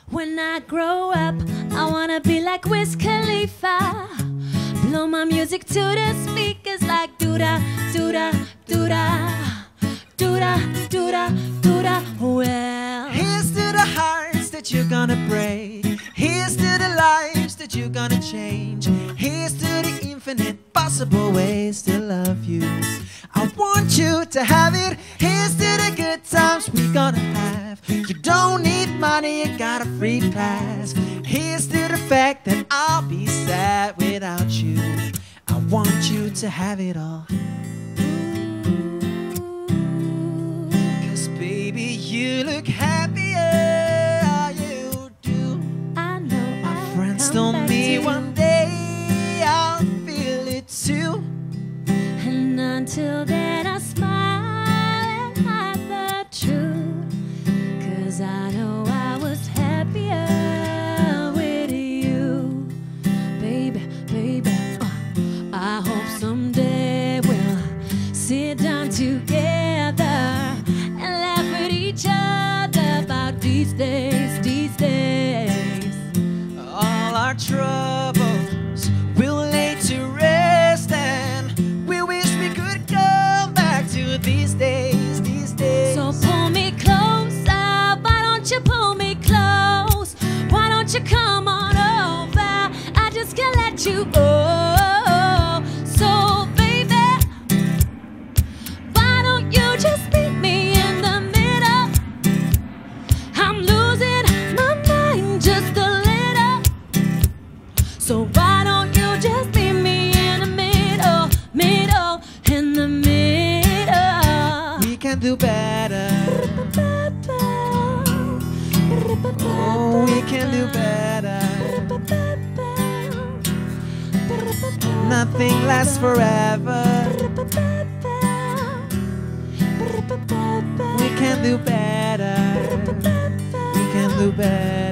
When I grow up, I wanna be like Wiz Khalifa. Blow my music to the speakers like doo-da, doo-da, doo-da, doo-da, doo-da, doo-da. Well, here's to the hearts that you're gonna break. Here's to the lives that you're gonna change. Here's to the infinite possible ways to love you. I want you to have it. Here's to the good times we're gonna have. You don't need money, you got a free pass. Here's to the fact that I'll be sad without you. I want you to have it all. 'Cause baby, you look happier, you do. I know My friends told me one day I'll feel it too. and until then I smile and hide the truth. 'Cause I know I was happier with you. Baby, baby, I hope someday we'll sit down together and laugh at each other about these days, these days. All our troubles will lay to rest, and we wish we could come back to these days, these days. So pull me closer, why don't you pull me close? Why don't you come on over? I just can't let you go. So baby, why don't you just meet me in the middle? I'm losing my mind just a little. So why don't you just meet me in the middle, middle, in the middle? We can do better. Oh, we can do better. Nothing lasts forever. We can do better. We can do better.